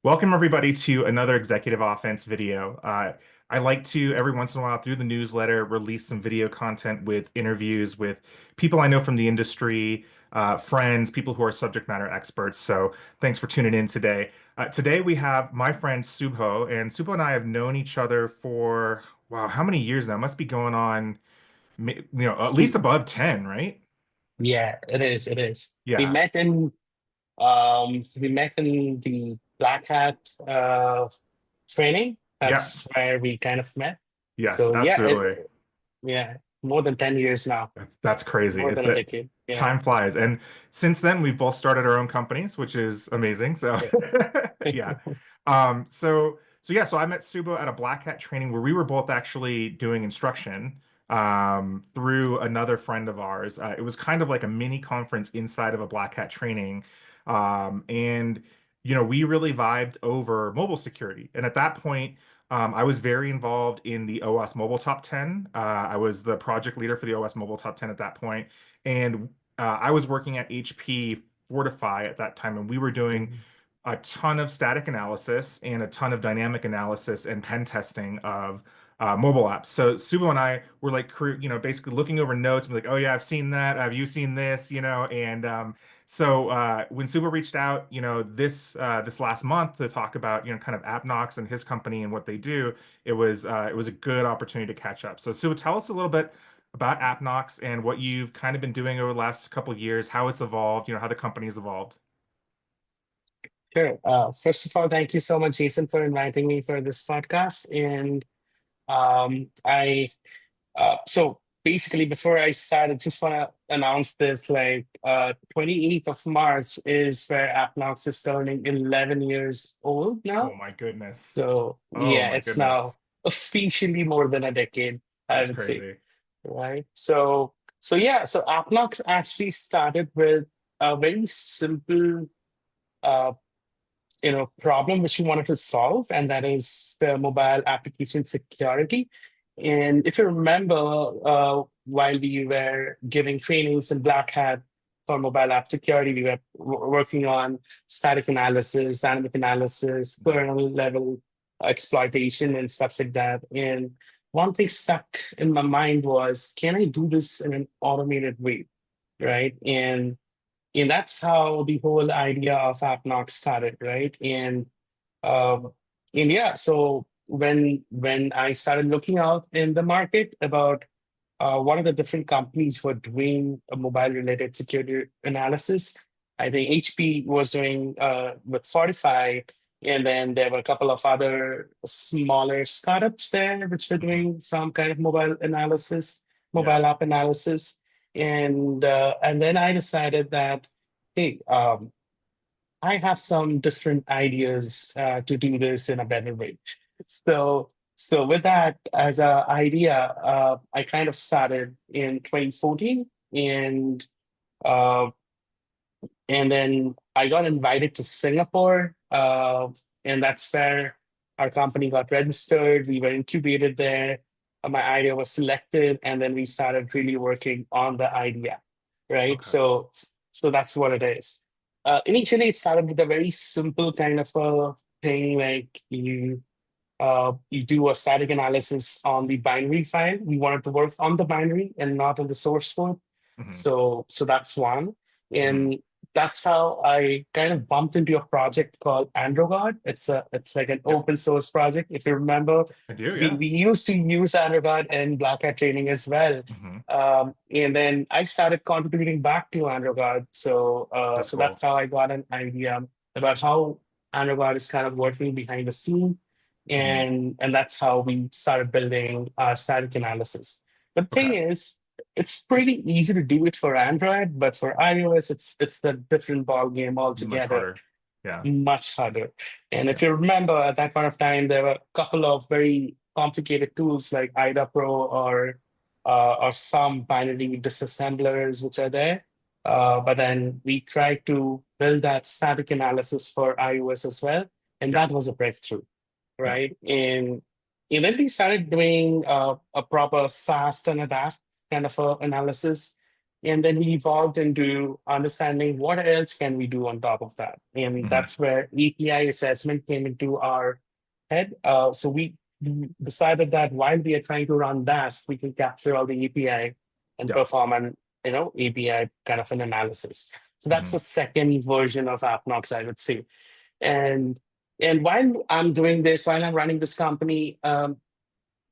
Welcome everybody to another Executive Offense video. I like to every once in a while through the newsletter release some video content with interviews with people I know from the industry, friends, people who are subject matter experts. So thanks for tuning in today. Today we have my friend Subho, and Subho and I have known each other for wow, how many years now? Must be going on, at least above 10, right? Yeah, it is. It is. We Yeah. met in we met in the Black Hat training. That's Yes. where we kind of met. Yes, So yeah, absolutely. yeah, more than 10 years now, That's crazy. more than It's a a decade. Yeah. time flies. And since then, we've both started our own companies, which is amazing. So Yeah. yeah. So I met Subo at a Black Hat training where we were both actually doing instruction through another friend of ours. It was kind of like a mini conference inside of a Black Hat training. And we really vibed over mobile security. And at that point, I was very involved in the OS Mobile Top 10. I was the project leader for the OS Mobile Top 10 at that point. And I was working at HP Fortify at that time, and we were doing Mhm. a ton of static analysis and a ton of dynamic analysis and pen testing of mobile apps. So Subo and I were like, basically looking over notes and be like, oh yeah, I've seen that. Have you seen this? And when Subo reached out, this last month to talk about, kind of Appknox and his company and what they do, it was a good opportunity to catch up. So Subo, tell us a little bit about Appknox and what you've kind of been doing over the last couple of years, how it's evolved, how the company's evolved. Sure. First of all, thank you so much, Jason, for inviting me for this podcast. And I so basically, before I start, I just want to announce this, like 28th of March is where Appnox is turning 11 years old Oh now. my goodness. So Oh yeah, my it's now goodness. officially more than a decade, I That's would say, crazy. right? So Appnox actually started with a very simple uh, problem which we wanted to solve, and that is the mobile application security. And if you remember, while we were giving trainings in Black Hat for mobile app security, we were working on static analysis, dynamic analysis, kernel level exploitation, and stuff like that. And one thing stuck in my mind was, can I do this in an automated way, right? And that's how the whole idea of AppKnox started, right? Um, and yeah, so when I started looking out in the market about what are the different companies who are doing a mobile-related security analysis, I think HP was doing with Fortify, and then there were a couple of other smaller startups there which were Mhm. doing some kind of mobile analysis, Yeah. mobile app analysis, and then I decided that, hey, I have some different ideas to do this in a better way. So with that as an idea, I kind of started in 2014, and uh, and then I got invited to Singapore, and that's where our company got registered. We were incubated there. My idea was selected, and then we started really working on the idea, right? Okay. So that's what it is. Initially, it started with a very simple kind of a thing, like you do a static analysis on the binary file. We wanted to work on the binary and not on the source code. Hmm. So that's one. Hmm. And that's how I kind of bumped into a project called AndroGod. It's like an Yep. open source project. If you remember, I do. we, Yeah. we used to use AndroGod in Black Hat training as well. Hmm. And then I started contributing back to AndroGod. That's So that's cool. how I got an idea about how AndroGod is kind of working behind the scene, Hmm. and that's how we started building static analysis. But the thing Okay. is, it's pretty easy to do it for Android, but for iOS, it's a different ball game Much altogether, harder. Yeah. much harder. And if Yeah. you remember, at that point of time, there were a couple of very complicated tools like IDA Pro or some binary disassemblers which are there. But then we tried to build that static analysis for iOS as well, and Yeah. that was a breakthrough, Yeah. right? And then we started doing a proper SAST and a DAST kind of a analysis. And then we evolved into understanding what else can we do on top of that. And Hmm. that's where API assessment came into our head. So we decided that while we are trying to run DAST, we can capture all the API and Yeah. perform an API kind of an analysis. So that's Hmm. the second version of Appknox, I would say. And while I'm doing this, while I'm running this company,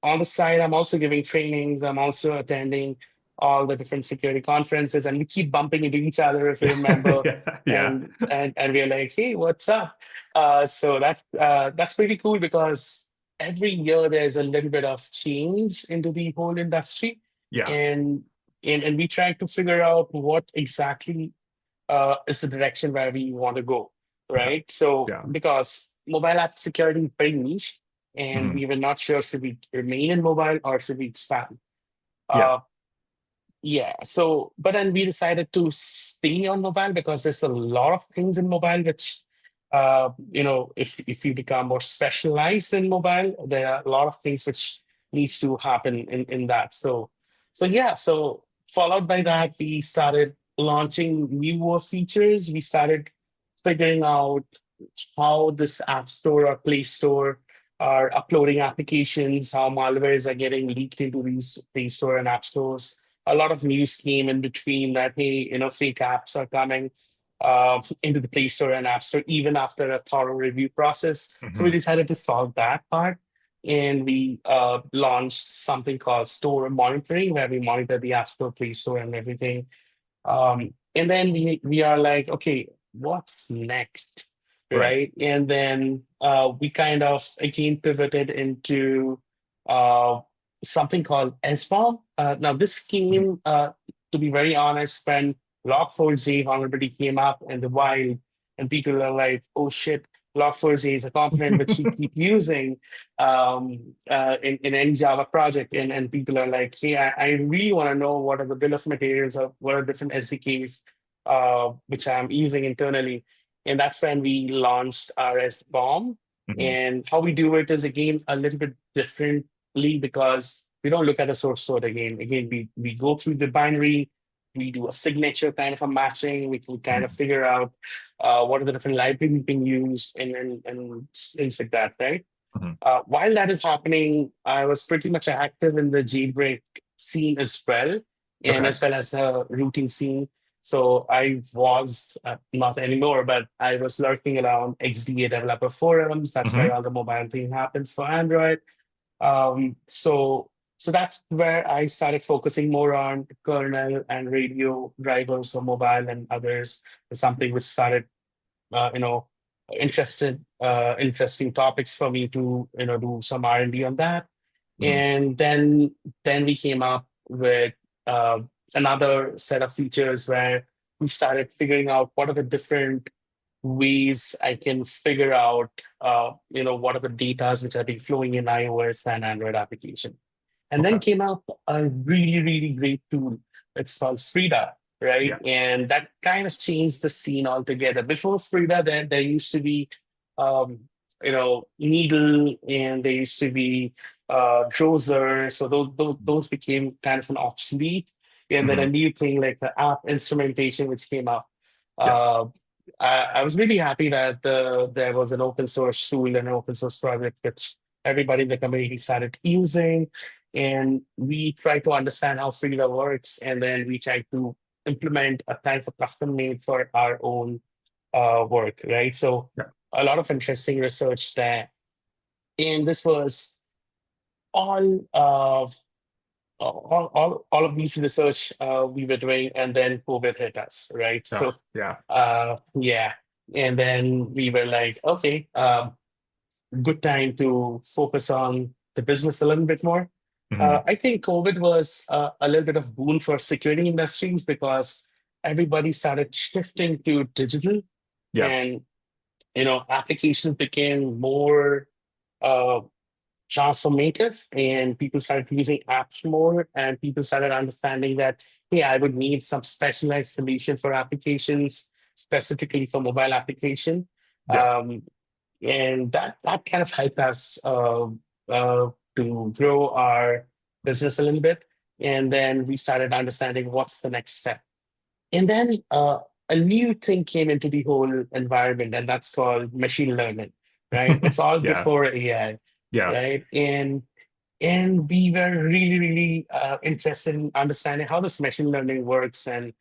on the side, I'm also giving trainings. I'm also attending all the different security conferences, and we keep bumping into each other if you remember. Yeah. Yeah. And we're like, hey, what's up? So that's pretty cool because every year there's a little bit of change into the whole industry, Yeah. and and we try to figure out what exactly is the direction where we want to go, Okay. right? So Yeah. because mobile app security is very niche, and Hmm. we were not sure should we remain in mobile or should we expand. Yeah. Uh, yeah. So, but then we decided to stay on mobile because there's a lot of things in mobile which, if you become more specialized in mobile, there are a lot of things which needs to happen in that. So yeah. So followed by that, we started launching newer features. We started figuring out how this app store or play store are uploading applications, how malwares are getting leaked into these play store and app stores. A lot of news came in between that, hey, fake apps are coming into the Play Store and App Store even after a thorough review process. So we Hmm. decided to solve that part. And we launched something called store monitoring, where we monitor the App Store, Play Store, and everything. And then we are like, okay, what's next? Right. Right. And then we kind of again pivoted into uh, something called SBOM. Now, this Mhm. came, to be very honest, when Log4j vulnerability came up in the wild, and people are like, oh shit, Log4j is a component which we keep using in any Java project. And people are like, hey, I really want to know what are the bill of materials of what are different SDKs which I'm using internally. And that's when we launched our SBOM. Mhm. And how we do it is again a little bit differently because we don't look at the source code again. Again, we go through the binary, we do a signature kind of a matching, we can kind of Mhm. figure out what are the different libraries we can use and things like that, right? Mhm. While that is happening, I was pretty much active in the jailbreak scene as well, and Okay. as well as the routing scene. So I was not anymore, but I was lurking around XDA developer forums. That's where Hmm. all the mobile thing happens for Android. So that's where I started focusing more on kernel and radio drivers for mobile and others. Something which started you know interesting topics for me to do some R&D on that. Hmm. And then we came up with uh, another set of features where we started figuring out what are the different ways I can figure out what are the datas which are being flowing in iOS and Android application. And then Okay. came out a really, really great tool. It's called Frida, right? Yeah. And that kind of changed the scene altogether. Before Frida, there used to be, Needle, and there used to be Drozer. So those became kind of an obsolete. And then a Hmm. new thing like the app instrumentation, which came up. Yeah. Uh, I was really happy that there was an open source tool and an open source project which everybody in the community started using, and we try to understand how Frida works, and then we try to implement a kind of custom made for our own work, right? So Yeah. a lot of interesting research there, and this was all all of these research we were doing, and then COVID hit us, right? Oh, So yeah. yeah, and then we were like, okay, good time to focus on the business a little bit more. Hmm. I think COVID was a little bit of boon for security industries because everybody started shifting to digital, Yeah. and applications became more uh, transformative, and people started using apps more, and people started understanding that, hey, I would need some specialized solution for applications, specifically for mobile application. Yeah. Um, and that kind of helped us to grow our business a little bit. And then we started understanding what's the next step. And then a new thing came into the whole environment, and that's called machine learning, right? It's all Yeah. before AI, Yeah. right? And we were really, really interested in understanding how this machine learning works, and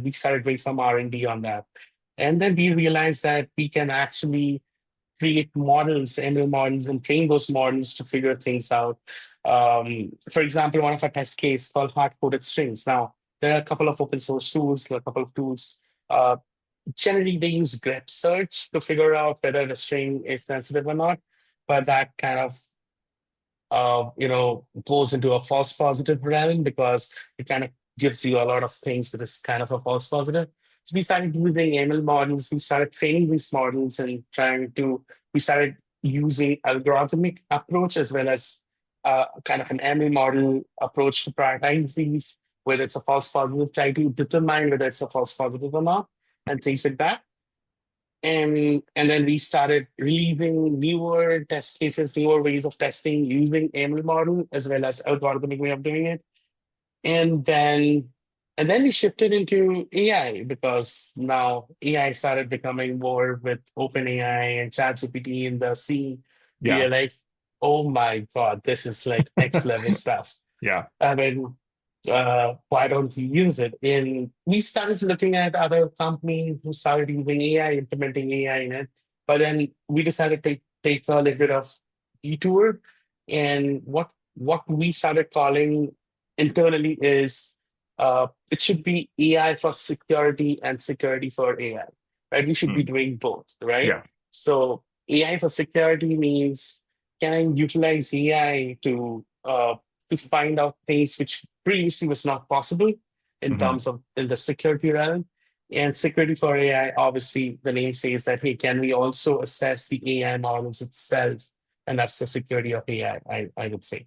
we started doing some R&D on that. And then we realized that we can actually create models, ML models, and train those models to figure things out. For example, one of our test case called hard-coded strings. Now, there are a couple of open source tools, a couple of tools. Uh, Generally, they use grep search to figure out whether the string is sensitive or not, but that kind of goes into a false positive realm because it kind of gives you a lot of things that is kind of a false positive. So we started using ML models, we started training these models and we started using algorithmic approach as well as kind of an ML model approach to prioritize these, whether it's a false positive, try to determine whether it's a false positive or not, and things like that. And then we started releasing newer test cases, newer ways of testing using ML model as well as algorithmic way of doing it. And then we shifted into AI because now AI started becoming more with OpenAI and ChatGPT in the scene. We Yeah. are like, oh my God, this is like next level stuff. Yeah. I mean, why don't we use it? And we started looking at other companies who started using AI, implementing AI in it. But then we decided to take a little bit of detour. And what we started calling internally is it should be AI for security and security for AI, right? We should be Mm. doing both, right? Yeah. So AI for security means can I utilize AI to find out things which previously was not possible in Hmm. terms of in the security realm. And security for AI, obviously, the name says that, hey, can we also assess the AI models itself? And that's the security of AI, I would say.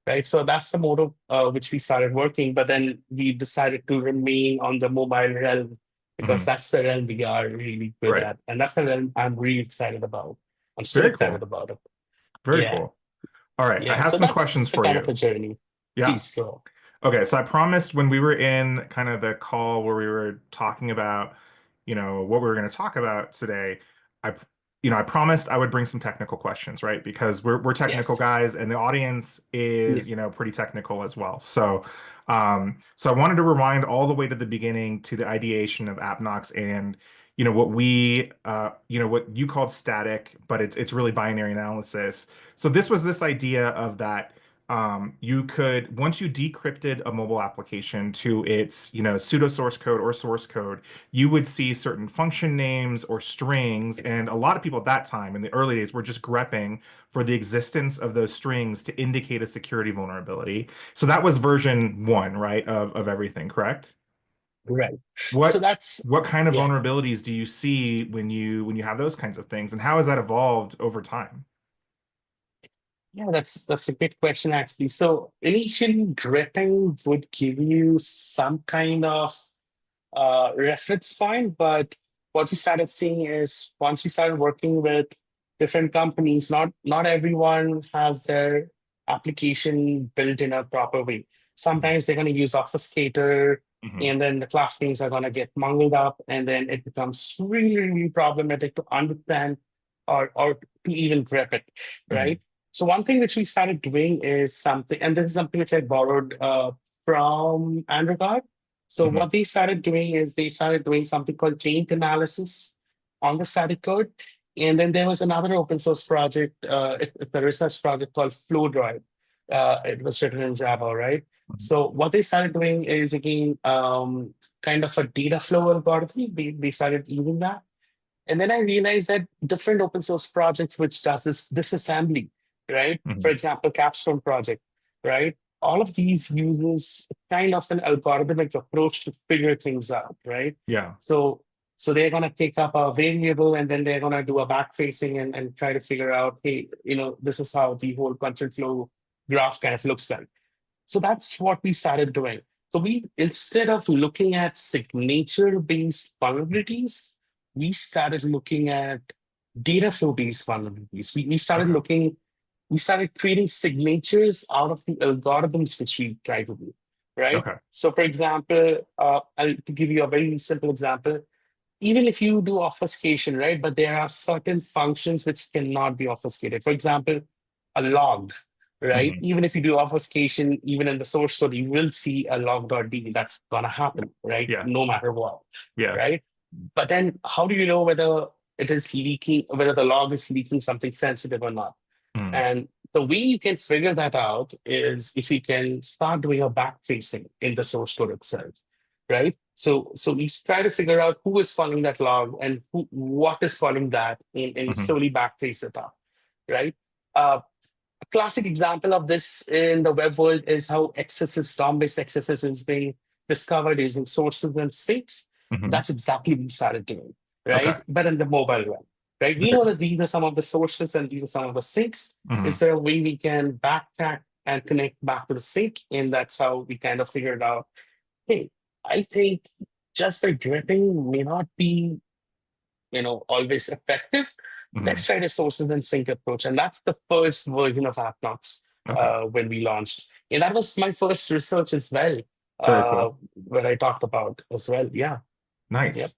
Right. So that's the motto which we started working, but then we decided to remain on the mobile realm because Hmm. that's the realm we are really good Right. at. And that's the realm I'm really excited about. I'm still Very excited cool. about it. Very Yeah. cool. All right. I Yeah. have So some that's questions the for kind of you. a journey. Yeah. Please go. Okay, so I promised when we were in kind of the call where we were talking about, what we were going to talk about today, I, I promised I would bring some technical questions, right? Because we're technical Yes. guys and the audience Yeah. is, pretty technical as well. So I wanted to rewind all the way to the beginning to the ideation of Appknox and, what you called static, but it's really binary analysis. So this was this idea of that you could, once you decrypted a mobile application to its, pseudo source code or source code, you would see certain function names or strings. And a lot of people at that time in the early days were just grepping for the existence of those strings to indicate a security vulnerability. So that was version one, right, of everything, correct? Right. So What that's what kind of yeah. vulnerabilities do you see when you have those kinds of things, and how has that evolved over time? Yeah, that's a great question actually. So initially gripping would give you some kind of reference point, but what we started seeing is once we started working with different companies, not everyone has their application built in a proper way. Sometimes they're going to use obfuscator, Hmm. and then the class names are going to get mangled up, and then it becomes really, really problematic to understand or to even grep it, Hmm. right? So one thing which we started doing is something, and this is something which I borrowed from Andrew. So Hmm. what they started doing is they started doing something called chain analysis on the static code. And then there was another open source project, it's a research project called FlowDrive. It was written in Java, right? So what they started doing is again kind of a data flow algorithm. They started using that. And then I realized that different open source projects which does this disassembly, right? For Hmm. example, Capstone project, right? All of these uses kind of an algorithmic approach to figure things out, right? Yeah. So so they're gonna take up a variable and then they're gonna do a backtracing and try to figure out, hey, this is how the whole content flow graph kind of looks like. So that's what we started doing. So we, instead of looking at signature-based vulnerabilities, we started looking at data flow-based vulnerabilities. Okay. We started creating signatures out of the algorithms which we try to do. right? Okay. So, for example, to give you a very simple example, even if you do obfuscation, right? But there are certain functions which cannot be obfuscated. For example, a log, right? Hmm. Even if you do obfuscation, even in the source code, you will see a log.d. That's gonna happen, right? Yeah. No matter what, Yeah. right? But then how do you know whether it is leaking, whether the log is leaking something sensitive or not? Mm. And the way you can figure that out is if you can start doing a back tracing in the source code itself, right? So we try to figure out who is following that log and what is following that, and Hmm. slowly back trace it up, right? A classic example of this in the web world is how XSS, DOM-based XSS is being discovered using sources and sinks. Hmm. That's exactly what we started doing, Okay. right? But in the mobile web, right? We know Very. that these are some of the sources and these are some of the sinks. Is Hmm. there a way we can backtrack and connect back to the sink? And that's how we kind of figured out, hey, I think just by gripping may not be, always effective. Hmm. Let's try the sources and sync approach. And that's the first version of Appknox Okay. when we launched. And that was my first research as well, Very cool. what I talked about as well. Yeah. Yep. Nice.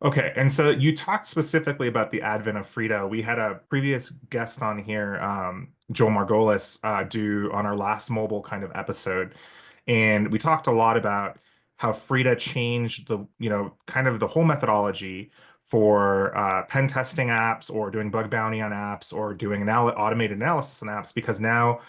Okay, and so you talked specifically about the advent of Frida. We had a previous guest on here, Joel Margolis, do on our last mobile kind of episode, and we talked a lot about how Frida changed the, kind of the whole methodology for pen testing apps or doing bug bounty on apps or doing automated analysis on apps because now,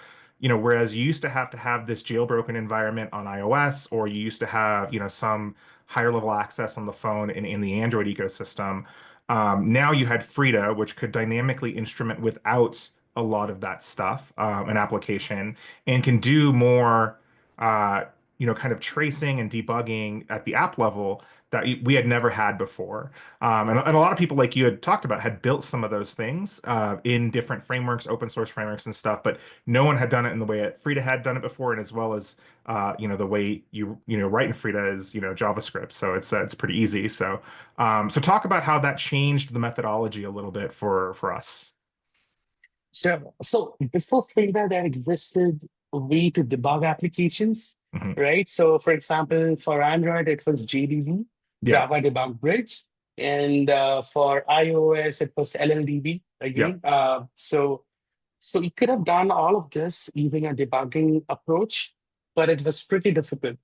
whereas you used to have this jailbroken environment on iOS or you used to have, some higher level access on the phone in the Android ecosystem. Now you had Frida, which could dynamically instrument without a lot of that stuff, an application, and can do more, kind of tracing and debugging at the app level that we had never had before. And a lot of people, like you had talked about, had built some of those things in different frameworks, open source frameworks and stuff, but no one had done it in the way that Frida had done it before, and as well as the way you write in Frida is JavaScript, so it's pretty easy. So talk about how that changed the methodology a little bit for us. Sure. So before Frida, there existed a way to debug applications, Hmm. right? So for example, for Android, it was JDB, Yeah, Java Debug Bridge. And for iOS, it was LLDB yeah, again. So you could have done all of this using a debugging approach, but it was pretty difficult.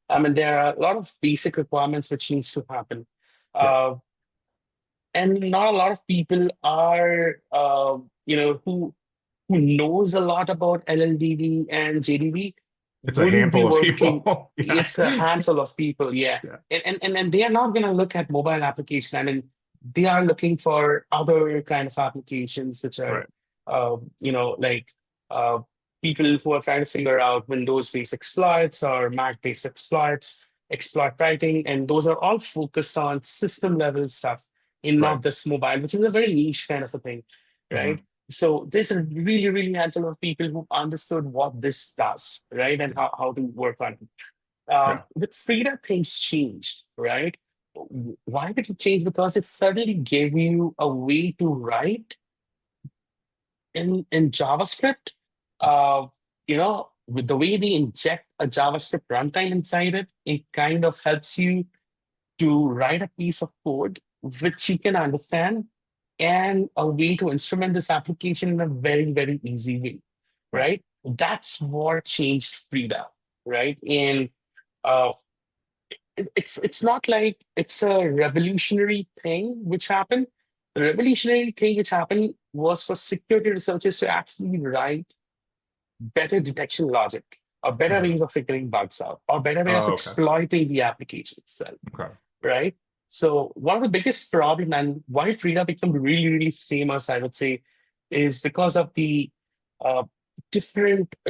I mean, there are a lot of basic requirements which needs to happen. yeah. Uh, and not a lot of people are, who knows a lot about LLDB and JDB It's a wouldn't be handful of working. people. Yeah, It's a handful of people, yeah. yeah, And they are not going to look at mobile application. I mean, they are looking for other kind of applications, which are, right. like uh, people who are trying to figure out Windows-based exploits or Mac-based exploits, exploit writing, and those are all focused on system level stuff in Right. not this mobile, which is a very niche kind of a thing, right? Hmm. So there's a really, really handful of people who understood what this does, right? And Yeah, how to work on it. yeah. With Frida, things changed, right? Why did it change? Because it suddenly gave you a way to write in JavaScript. Uh, with the way they inject a JavaScript runtime inside it, it kind of helps you to write a piece of code which you can understand and a way to instrument this application in a very, very easy way, Right. right? That's what changed Frida, right? And uh, it's not like it's a revolutionary thing which happened. The revolutionary thing which happened was for security researchers to actually write better detection logic, or better Hmm. ways of figuring bugs out, or better way of Oh, okay. exploiting the application itself, Okay. right? So one of the biggest problem and why Frida became really, really famous, I would say, is because of the uh,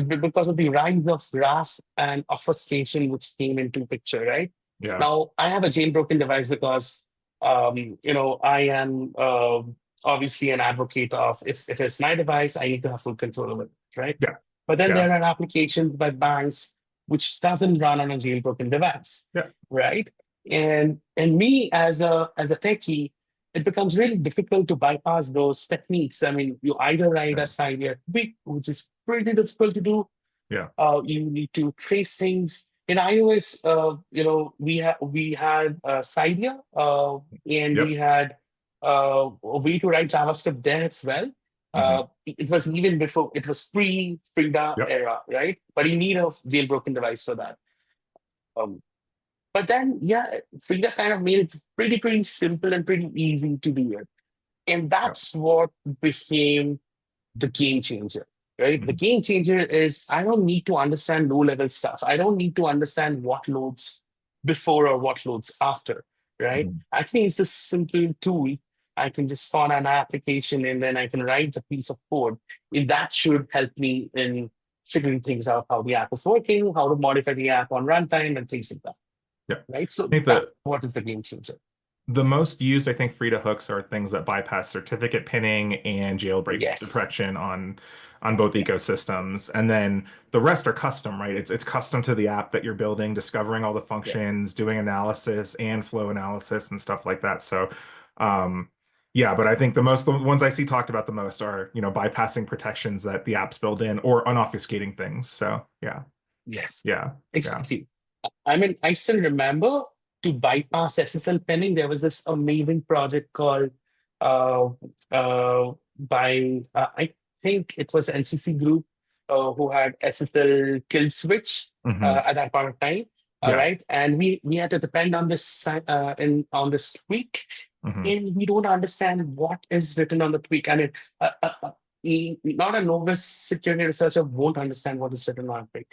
because of the rise of RAS and obfuscation which came into picture, right? Yeah. Now I have a jailbroken device because I am obviously an advocate of if it is my device, I need to have full control of it, right? Yeah. But then Yeah. there are applications by banks which doesn't run on a jailbroken device, Yeah. right? And me as a techie, it becomes really difficult to bypass those techniques. I mean, you either write Yeah. a side yet weak, which is pretty difficult to do. Yeah. You need to trace things, in iOS, we had Cydia, and we Yep. had a way to write JavaScript there as well. Hmm. It was even before, it was pre-Frida Yep. era, right? But you need a jailbroken device for that. Um, but then, yeah, Frida kind of made it pretty simple and pretty easy to do it. And Yep. that's what became the game changer, right? The Hmm. game changer is I don't need to understand low level stuff. I don't need to understand what loads before or what loads after, right? Hmm. I can use this simple tool. I can just spawn an application and then I can write a piece of code. And that should help me in figuring things out, how the app is working, how to modify the app on runtime and things like that, Yep. right? I So think that's that what is the game changer. the most used, I think, Frida hooks are things that bypass certificate pinning and jailbreak Yes. protection on both Yeah. ecosystems. And then the rest are custom, right? It's custom to the app that you're building, discovering all the Yeah. functions, doing analysis and flow analysis and stuff like that. So yeah, but I think the ones I see talked about the most are, bypassing protections that the apps build in or unobfuscating things. So yeah, Yes. yeah, yeah. Exactly. I mean, I still remember to bypass SSL pinning, there was this amazing project called uh, I think it was NCC Group who had SSL kill switch Hmm. at that point of time. All Yeah. right, and we had to depend on this on this tweak, Hmm. and we don't understand what is written on the tweak. I mean, not a novice security researcher won't understand what is written on a tweak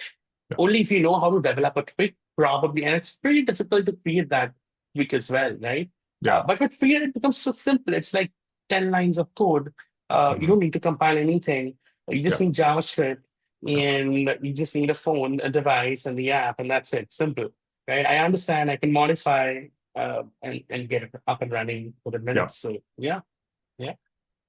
Yeah. only if you know how to develop a tweak, probably. And it's pretty difficult to create that tweak as well, right? Yeah. But with Free, it becomes so simple. It's like 10 lines of code. You Hmm. don't need to compile anything. You just Yeah. need JavaScript Yeah. and you just need a phone, a device, and the app, and that's it. Simple, right? I understand I can modify and get it up and running within Yeah. minutes. So, yeah, yeah,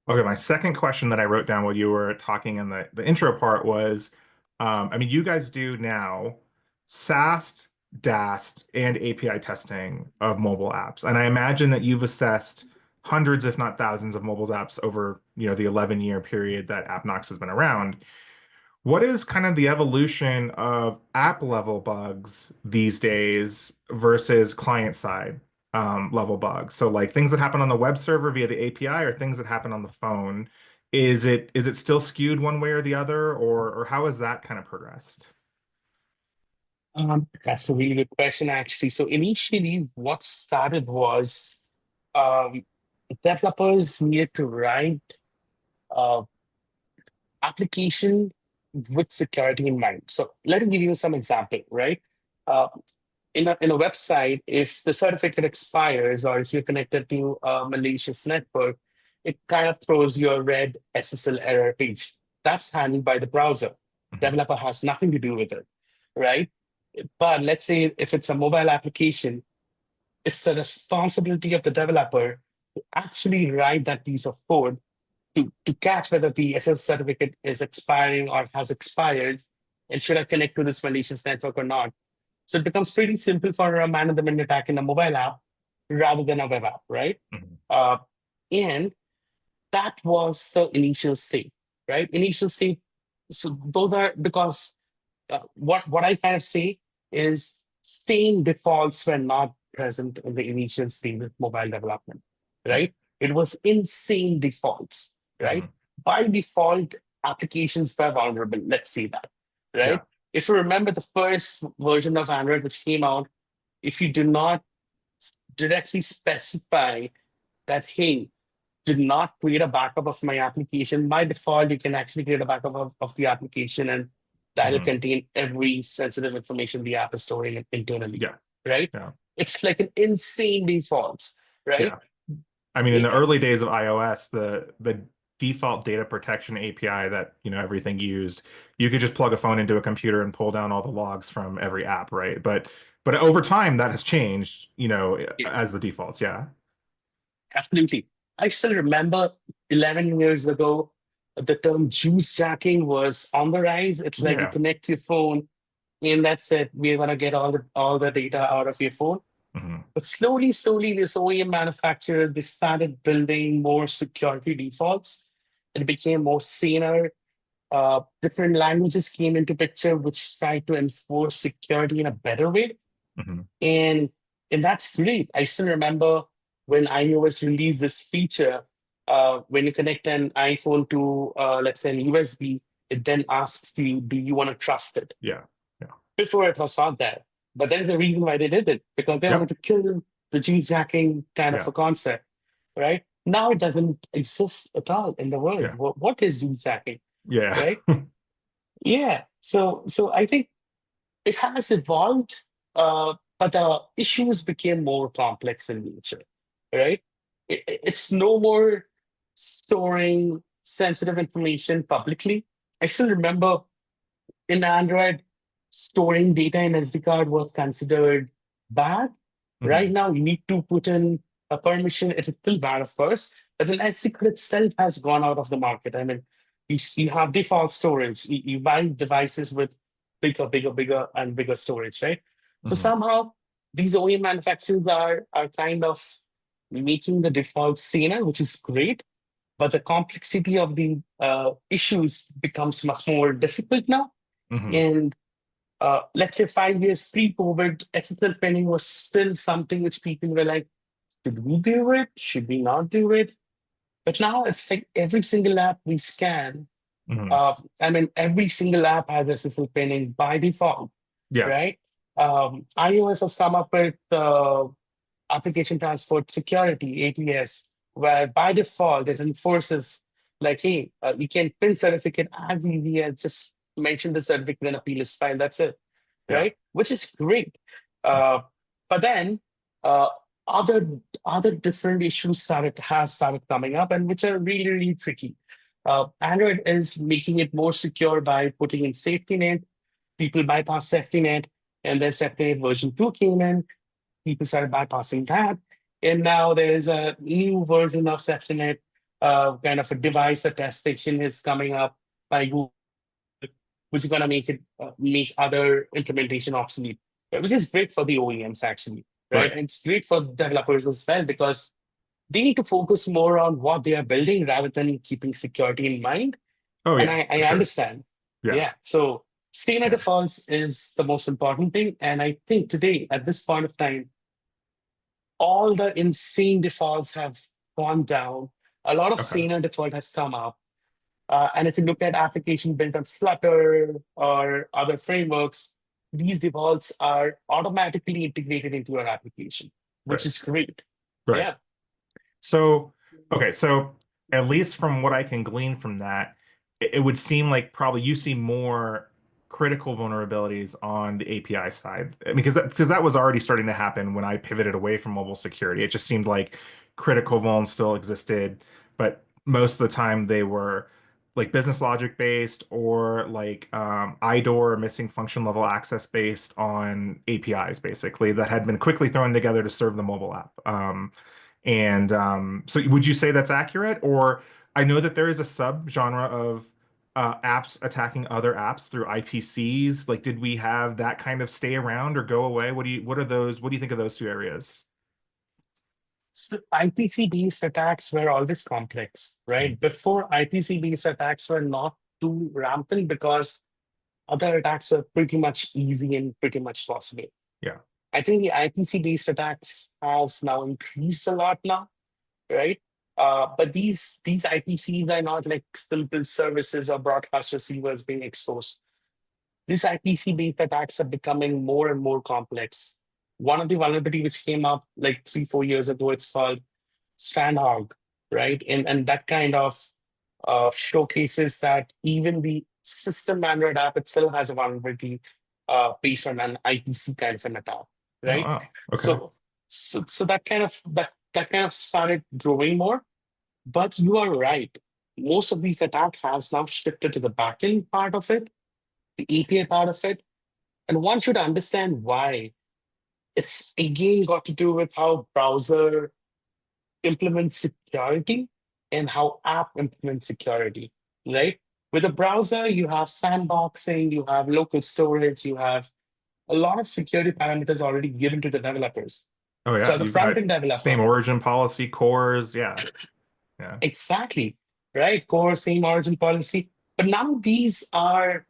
Okay, my second question that I wrote down while you were talking in the intro part was, I mean, you guys do now SAST, DAST, and API testing of mobile apps, and I imagine that you've assessed hundreds, if not thousands, of mobile apps over, the 11-year period that AppKnox has been around. What is kind of the evolution of app level bugs these days versus client side level bugs? So like things that happen on the web server via the API or things that happen on the phone. Is it still skewed one way or the other, or how has that kind of progressed? that's a really good question, actually. So initially, what started was um, developers needed to write uh, application with security in mind. So let me give you some example, right? Uh, in a website, if the certificate expires or if you're connected to a malicious network, it kind of throws you a red SSL error page. That's handled by the browser. Mhm. Developer has nothing to do with it, right? But let's say if it's a mobile application, it's the responsibility of the developer to actually write that piece of code to catch whether the SS certificate is expiring or has expired and should I connect to this malicious network or not. So it becomes pretty simple for a man-in-the-middle attack in a mobile app rather than a web app, right? Mhm. Uh, and that was the initial state, right? Initial state. So those are because what I kind of say is same defaults were not present in the initial stage of mobile development, right? It was insane defaults, right? Mhm. By default, applications were vulnerable. Let's say that, right? Yeah. If you remember the first version of Android which came out, if you do not directly specify that, hey, do not create a backup of my application. By default, you can actually create a backup of the application, and that will Mhm. contain every sensitive information the app is storing internally, Yeah. right? Yeah. It's like an insane default, right? Yeah. I mean, in the Yeah, early days of iOS, the default data protection API that, everything used, you could just plug a phone into a computer and pull down all the logs from every app, right? But over time that has changed, yeah, as the defaults. Yeah. absolutely. I still remember 11 years ago, the term juice jacking was on the rise. It's like you Yeah. connect your phone, and that's it. We're gonna get all the data out of your phone. Hmm. But slowly, this OEM manufacturers they started building more security defaults. It became more saner. different languages came into picture, which tried to enforce security in a better way. Hmm. And and that's great. I still remember when iOS released this feature, when you connect an iPhone to, let's say, an USB, it then asks you, do you want to trust it? Yeah. Yeah. Before it was not there. But there's the reason why they did it, because they wanted Yep. to kill the G-jacking kind of Yeah. a concept, right? Now it doesn't exist at all in the world. Yeah. What is G-jacking, Yeah. right? Yeah. So I think it has evolved, but the issues became more complex in nature, right? It's no more storing sensitive information publicly. I still remember in Android, storing data in SD card was considered bad. Right Hmm. now, you need to put in a permission. It's still bad, of course, but then SD card itself has gone out of the market. I mean, you have default storage. You buy devices with bigger, and bigger storage, right? So Hmm. somehow these OEM manufacturers are kind of making the default saner, which is great, but the complexity of the issues becomes much more difficult now. Hmm. And let's say 5 years pre-COVID, SSL pinning was still something which people were like, should we do it? Should we not do it? But now it's like every single app we scan, Hmm. I mean, every single app has SSL pinning by default, Yeah. right? iOS has come up with application transport security, ATS, where by default it enforces like, hey, you can pin certificate as easy as just mention the certificate in a plist file. That's it, Yeah. right? Which is great. Uh, but then uh, other other different issues started coming up, and which are really really tricky. Android is making it more secure by putting in safety net. People bypass safety net, and then safety net version 2 came in, people started bypassing that. And now there is a new version of SafetyNet, kind of a device attestation is coming up by Google, which is going to make it make other implementation obsolete, which is great for the OEMs actually, right? Right. And it's great for developers as well because they need to focus more on what they are building rather than keeping security in mind. Oh And yeah, I for sure. understand. Yeah. Yeah. So staying Yeah. defaults is the most important thing. And I think today, at this point of time, all the insane defaults have gone down. A lot of Okay. saner default has come up. And if you look at application built on Flutter or other frameworks, these defaults are automatically integrated into your application, which Right. is great. Right. Yeah. So, okay, so at least from what I can glean from that, it would seem like probably you see more critical vulnerabilities on the API side. I mean, because that was already starting to happen when I pivoted away from mobile security. It just seemed like critical vulns still existed, but most of the time they were like business logic based or like IDOR missing function level access based on APIs basically that had been quickly thrown together to serve the mobile app. And so would you say that's accurate? Or I know that there is a subgenre of apps attacking other apps through IPCs. Like, did we have that kind of stay around or go away? What are those? What do you think of those two areas? So IPC-based attacks were always complex, Mhm. right? Before IPC-based attacks were not too rampant because other attacks were pretty much easy and pretty much possible. Yeah. I think the IPC-based attacks has now increased a lot now, right? But these IPCs are not like simple services or broadcast receivers being exposed. These IPC-based attacks are becoming more and more complex. One of the vulnerability which came up like 3, 4 years ago, it's called Strandhog, right? And that kind of showcases that even the system Android app itself has a vulnerability based on an IPC kind of an attack, Oh, right? wow. Okay. So so that kind of started growing more. But you are right. Most of these attacks has now shifted to the backend part of it, the API part of it, and one should understand why. It's again got to do with how browser implement security and how app implement security, right? With a browser, you have sandboxing, you have local storage, you have a lot of security parameters already given to the developers. Oh So yeah. as a You've got front-end same developer, origin policy cores. Yeah. Yeah. exactly, right? Core, same origin policy. But none of these are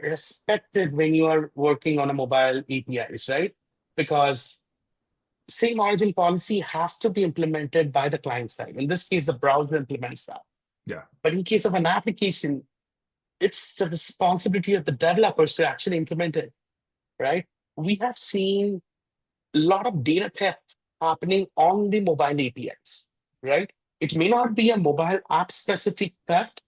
respected when you are working on a mobile APIs, right? Because same origin policy has to be implemented by the client side. In this case, the browser implements that. Yeah. But in case of an application, it's the responsibility of the developers to actually implement it, right? We have seen a lot of data theft happening on the mobile APIs, right? It may not be a mobile app specific theft,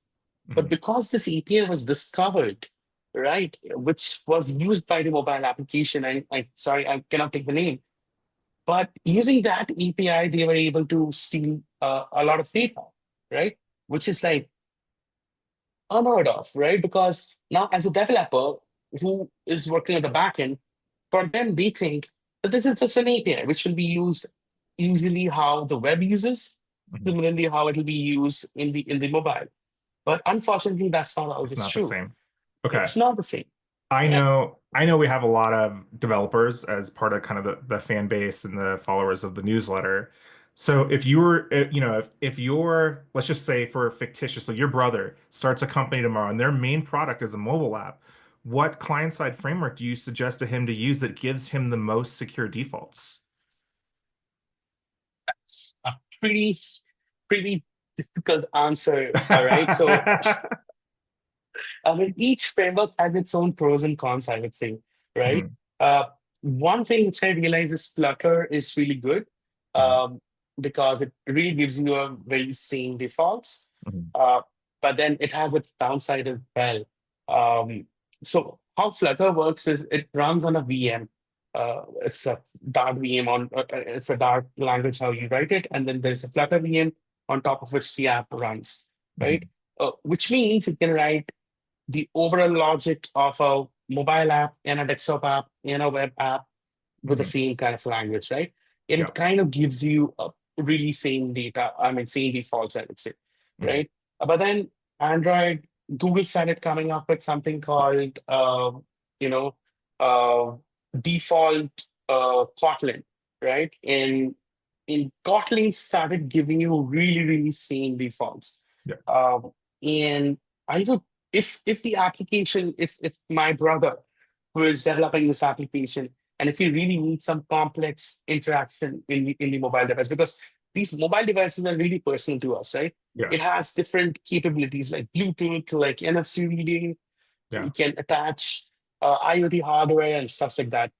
but Mhm. because this API was discovered, right, which was used by the mobile application, I sorry, I cannot take the name, but using that API, they were able to steal a lot of data, right? Which is like unheard of, right? Because now, as a developer who is working at the backend, for them, they think that this is just an API, which will be used usually how the web uses, Mhm. similarly how it will be used in the mobile. But unfortunately, that's not It's always not the true. same. Okay. It's not the same. I Yeah. know I know we have a lot of developers as part of kind of the fan base and the followers of the newsletter. So if you were, if your, let's just say for fictitious, so your brother starts a company tomorrow and their main product is a mobile app, what client-side framework do you suggest to him to use that gives him the most secure defaults? It's a pretty difficult answer. All right. So I mean, each framework has its own pros and cons, I would say, right? Mhm. Uh, One thing which I realize is Flutter is really good Mhm. um, because it really gives you a very same defaults. Mhm. Uh, but then it has its downside as well. Um, so how Flutter works is it runs on a VM. It's a Dart VM it's a Dart language how you write it, and then there's a Flutter VM on top of which the app runs, right? Mhm. Which means it can write the overall logic of a mobile app and a desktop app and a web app with the Mhm. same kind of language, right? And Yeah. it kind of gives you a really same data, I mean, same defaults, I would say, Mhm. right? But then Android, Google started coming up with something called, you know, uh, default Kotlin, right? And in Kotlin started giving you really same defaults. Yeah. Um, and I would, if the application, if my brother who is developing this application, and if you really need some complex interaction in the mobile device, because these mobile devices are really personal to us, right? Yeah. It has different capabilities like Bluetooth, like NFC reading. Yeah. You can attach IoT hardware and stuff like that.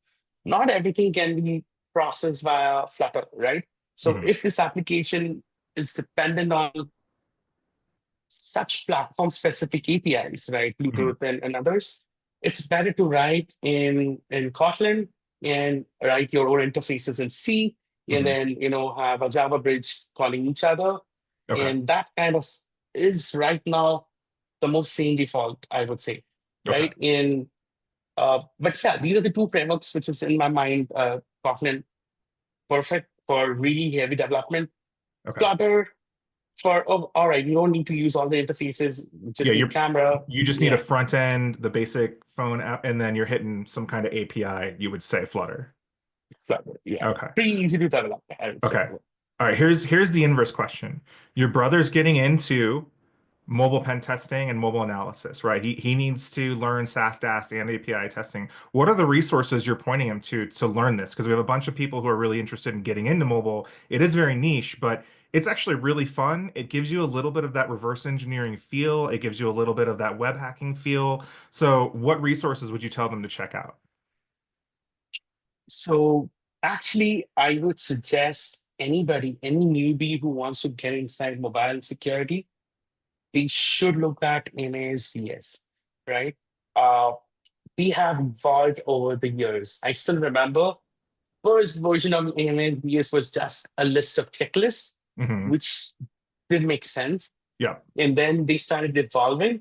Not everything can be processed via Flutter, right? So Mhm. if this application is dependent on such platform specific APIs, right? Mhm. Bluetooth and others, it's better to write in Kotlin and write your own interfaces in C, and Mhm. then have a Java bridge calling each other. Okay. And that kind of is right now the most sane default, I would say. Okay. Right. But yeah, these are the two frameworks which is in my mind. Kotlin, perfect for really heavy development. Okay. Flutter for, oh, all right, you don't need to use all the interfaces, Yeah, just need camera. you just need a Yeah, front end, the basic phone app, and then you're hitting some kind of API, you would say Flutter. Flutter. Yeah, Okay. pretty easy to develop, I would say. Okay. All right, here's the inverse question. Your brother's getting into mobile pen testing and mobile analysis, right? He needs to learn SAST, DAST, and API testing. What are the resources you're pointing him to learn this? Because we have a bunch of people who are really interested in getting into mobile. It is very niche, but it's actually really fun. It gives you a little bit of that reverse engineering feel. It gives you a little bit of that web hacking feel. So, what resources would you tell them to check out? So actually, I would suggest anybody, any newbie who wants to get inside mobile security, they should look at NASDS, right? Uh, they have evolved over the years. I still remember first version of NASDS was just a list of checklists, Hmm. which did make sense. Yeah. And then they started evolving.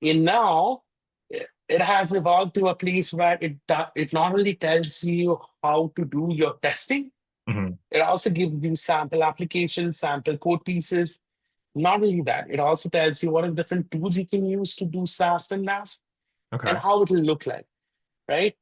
And now it has evolved to a place where it not only tells you how to do your testing, Hmm. it also gives you sample applications, sample code pieces. Not only that, it also tells you what are the different tools you can use to do SAST and NAST and Okay. how it will look like, right?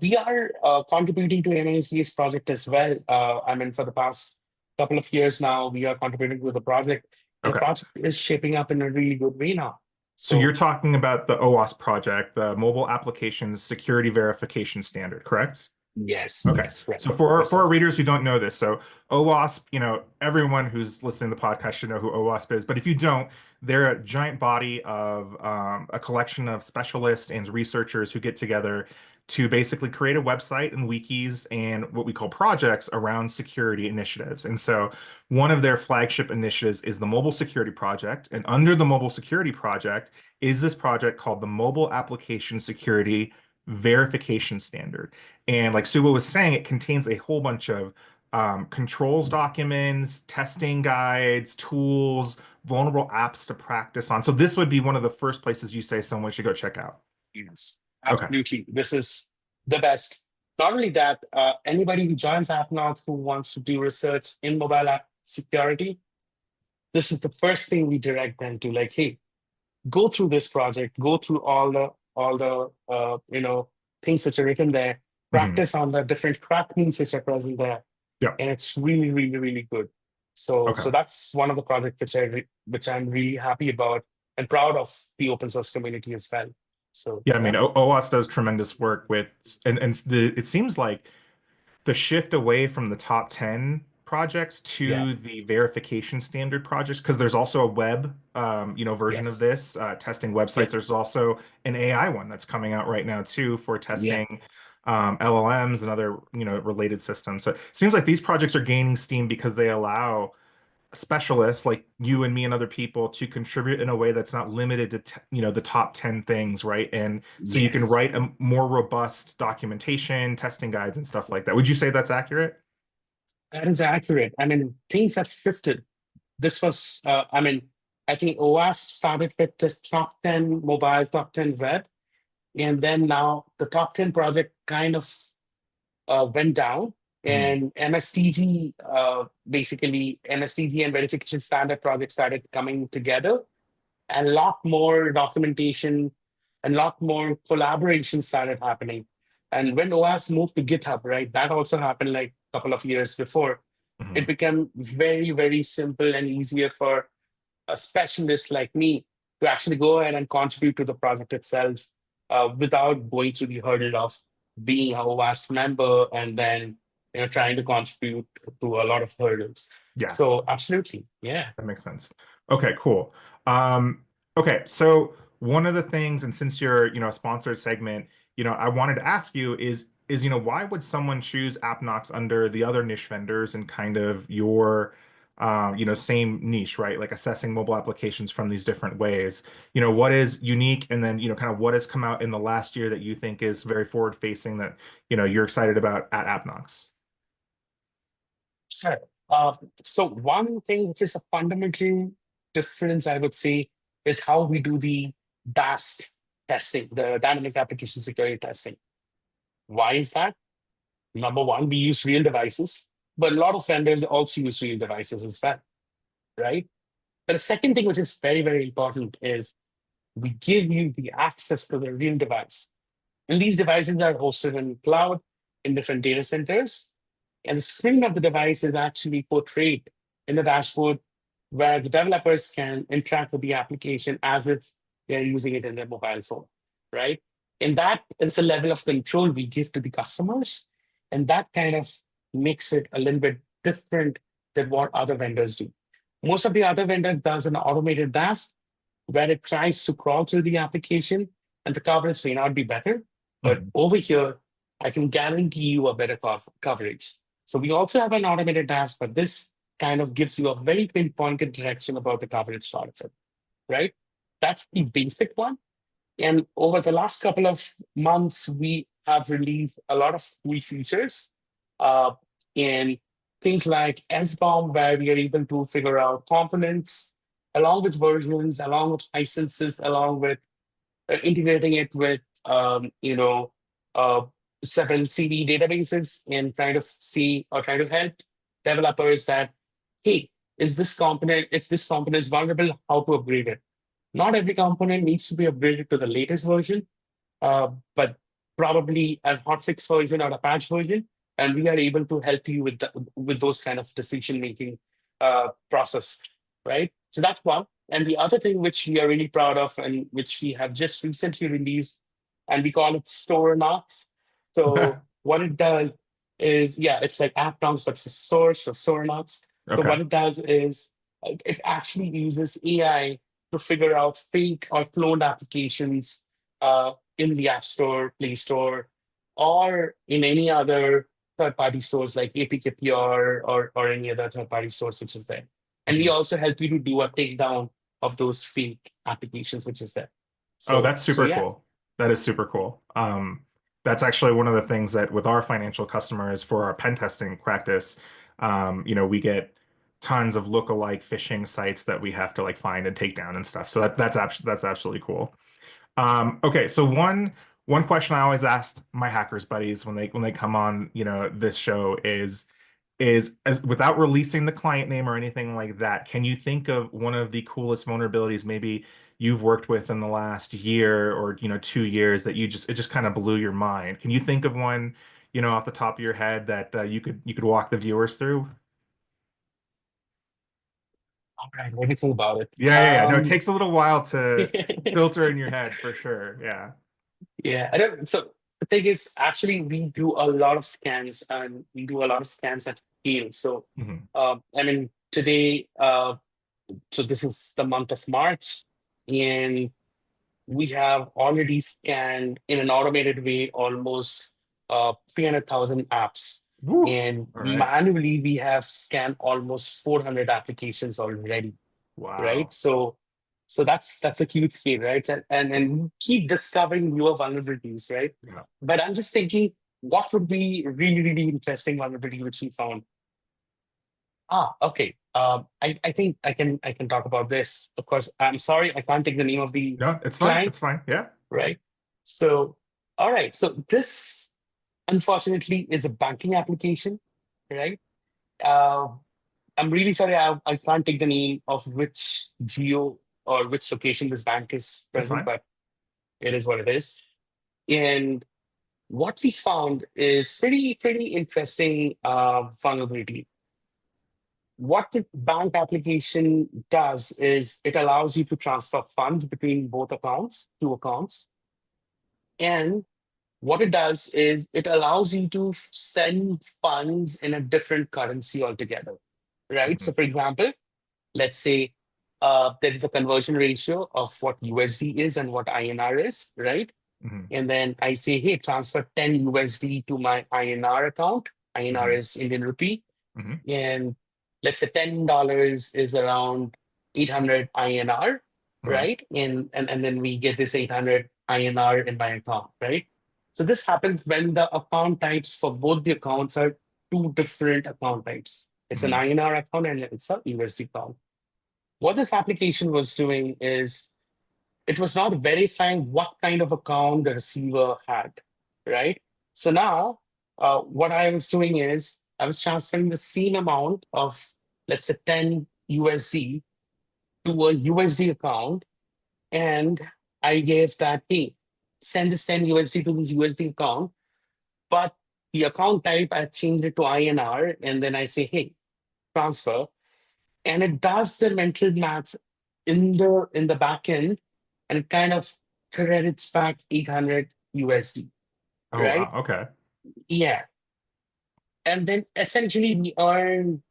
We are contributing to NIC's project as well. I mean, for the past couple of years now, we are contributing to the project, and the Okay. project is shaping up in a really good way now. So you're So talking about the OWASP project, the Mobile Applications Security Verification Standard, correct? yes, Okay. yes, right. So for Listen, our readers who don't know this, so OWASP, everyone who's listening to the podcast should know who OWASP is. But if you don't, they're a giant body of a collection of specialists and researchers who get together to basically create a website and wikis and what we call projects around security initiatives. And so one of their flagship initiatives is the Mobile Security Project. And under the Mobile Security Project is this project called the Mobile Application Security Verification Standard. And like Subho was saying, it contains a whole bunch of controls documents, testing guides, tools, vulnerable apps to practice on. So this would be one of the first places you say someone should go check out. yes, Okay. absolutely. This is the best. Not only that, anybody who joins Appknox who wants to do research in mobile app security, this is the first thing we direct them to. Like, hey, go through this project, go through all the things which are written there, Hmm. practice on the different crackings which are present there, Yeah. and it's really, really, really good. So, Okay. so that's one of the projects which I'm really happy about and proud of the open source community as well. So, Yeah, I mean, yeah, OWASP does tremendous work with, and it seems like the shift away from the top 10 projects yeah, to the verification standard projects, because there's also a web, version of yes, this, testing yeah, websites. There's also an AI one that's coming out right now too for yeah, testing LLMs and other, related systems. So it seems like these projects are gaining steam because they allow specialists like you and me and other people to contribute in a way that's not limited to the top 10 things, right? And so you can yes. write a more robust documentation, testing guides and stuff like that. Would you say that's accurate? That is accurate. I mean, things have shifted. This was, I think OAS started with the top 10 mobile, top 10 web. And then now the top 10 project kind of went down. Mhm. And MSTG, basically, MSTG and verification standard projects started coming together. And a lot more documentation and a lot more collaboration started happening. And when OAS moved to GitHub, right, that also happened like a couple of years before. It Mhm. became very, very simple and easier for a specialist like me to actually go ahead and contribute to the project itself without going through the hurdle of being a OWASP member and then trying to contribute to a lot of hurdles. Yeah. So absolutely, yeah. That makes sense. Okay, cool. Okay, so one of the things, and since you're, a sponsored segment, I wanted to ask you is, why would someone choose AppKnox under the other niche vendors and kind of your, same niche, right? Like assessing mobile applications from these different ways. What is unique, and then, kind of what has come out in the last year that you think is very forward facing that, you're excited about at AppKnox? Sure. Uh, so one thing which is a fundamental difference, I would say, is how we do the DAST testing, the dynamic application security testing. Why is that? Number one, we use real devices, but a lot of vendors also use real devices as well, right? But the second thing, which is very, very important, is we give you the access to the real device. And these devices are hosted in cloud in different data centers. And the screen of the device is actually portrayed in the dashboard where the developers can interact with the application as if they're using it in their mobile phone, right? And that is the level of control we give to the customers. And that kind of makes it a little bit different than what other vendors do. Most of the other vendors does an automated DAST where it tries to crawl through the application and the coverage may not be better. But Mhm. over here, I can guarantee you a better coverage. So we also have an automated DAST, but this kind of gives you a very pinpointed direction about the coverage part of it, right? That's the basic one. And over the last couple of months, we have released a lot of cool features uh, in things like SBOM, where we are able to figure out components along with versions, along with licenses, along with integrating it with uh, several CD databases and trying to see or try to help developers that, hey, is this component, if this component is vulnerable, how to upgrade it? Not every component needs to be upgraded to the latest version, but probably a hotfix version or a patch version, and we are able to help you with those kind of decision making process, right? So that's one. And the other thing which we are really proud of and which we have just recently released, and we call it Store Knox. So what it does is, yeah, it's like Appknox, but for source or Store Knox. So Okay. what it does is it actually uses AI to figure out fake or cloned applications in the App Store, Play Store, or in any other third-party stores like APK Pure or any other third-party stores which is there. And we Mhm. also help you to do a takedown of those fake applications which is there. Oh, So that's so super yeah. cool. That is super cool. That's actually one of the things that with our financial customers for our pen testing practice, we get tons of lookalike phishing sites that we have to like find and take down and stuff. So that's absolutely cool. Okay, so one question I always ask my hackers buddies when they come on, this show is as without releasing the client name or anything like that, can you think of one of the coolest vulnerabilities maybe you've worked with in the last year or 2 years that it just kind of blew your mind? Can you think of one, off the top of your head that you could walk the viewers through? All right, what do you think about it? Yeah, yeah, yeah. No, it takes a little while to filter in your head for sure. Yeah. Yeah, I don't. So the thing is, actually, we do a lot of scans, and we do a lot of scans at scale. So, Hmm. I mean, today, so this is the month of March, and we have already scanned in an automated way almost 300,000 apps. Woo. And All right. manually, we have scanned almost 400 applications already, right? Wow. So that's a huge scale, right? And we keep discovering newer vulnerabilities, right? Yeah. But I'm just thinking, what would be really, really interesting vulnerability which we found? Okay. I think I can talk about this. Of course, I'm sorry, I can't take the name of the No, it's fine. client, It's fine. Yeah. right? So, all right. So this unfortunately is a banking application, right? Uh, I'm really sorry, I can't take the name of which geo or which location this bank is It's present, fine. but it is what it is. And what we found is pretty interesting vulnerability. What the bank application does is it allows you to transfer funds between both accounts, two accounts. And what it does is it allows you to send funds in a different currency altogether, right? Hmm. So, for example, let's say there is a conversion ratio of what USD is and what INR is, right? Hmm. And then I say, hey, transfer 10 USD to my INR account. INR Hmm. is Indian rupee. Hmm. And let's say $10 is around 800 INR, Uh-huh. right? And then we get this 800 INR in my account, right? So this happens when the account types for both the accounts are two different account types. It's an Hmm. INR account and it's a USD account. What this application was doing is it was not verifying what kind of account the receiver had, right? So now, what I was doing is I was transferring the same amount of, let's say, 10 USD to a USD account, and I gave that, hey, send this 10 USD to this USD account, but the account type, I changed it to INR, and then I say, hey, transfer, and it does the mental maths in the back end, and it kind of credits back 800 USD, Oh wow. right? Okay. Yeah, and then essentially we earn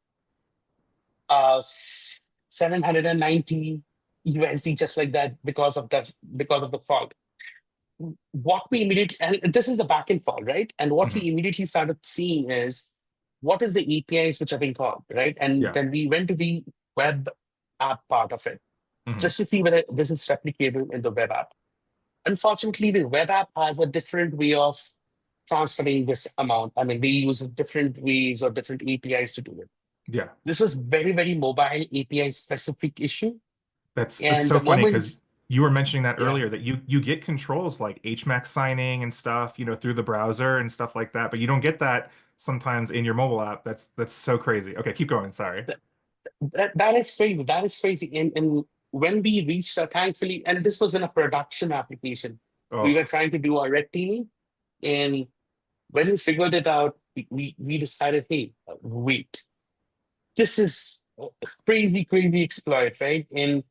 790 USD just like that because of the fault. What we immediately, and this is a backend fault, right? And what Hmm. we immediately started seeing is what is the APIs which are being called, right? And Yeah. then we went to the web app part of it Hmm. just to see whether this is replicable in the web app. Unfortunately, the web app has a different way of transferring this amount. I mean, they use different ways or different APIs to do it. Yeah. This was very, very mobile API specific issue. That's And so the funny moment, because you were mentioning that yeah, earlier that you get controls like HMAC signing and stuff, through the browser and stuff like that, but you don't get that sometimes in your mobile app. That's so crazy. Okay, keep going. Sorry. that is crazy. That is crazy. And when we reached, thankfully, and this was in a production application, we were Oh. trying to do our red teaming. And when we figured it out, we decided, hey, wait, this is a crazy, crazy exploit, right? And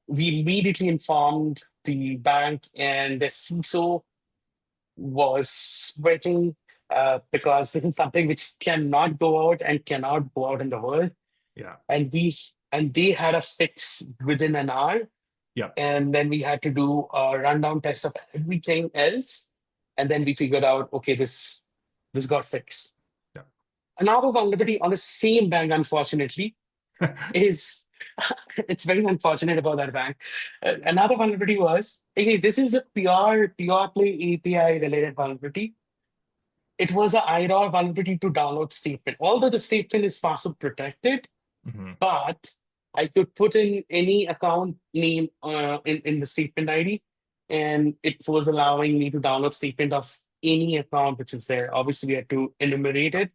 We immediately informed the bank, and the CISO was sweating because this is something which cannot go out and cannot go out in the world. Yeah. And they had a fix within an hour. Yep. And then we had to do a rundown test of everything else. And then we figured out, okay, this got fixed. Yep. Another vulnerability on the same bank, unfortunately, is it's very unfortunate about that bank. Another vulnerability was, hey, this is a pure play API related vulnerability. It was an IROR vulnerability to download statement. Although the statement is password protected, Hmm. but I could put in any account name in the statement ID, and it was allowing me to download statement of any account which is there. Obviously, we had to enumerate it.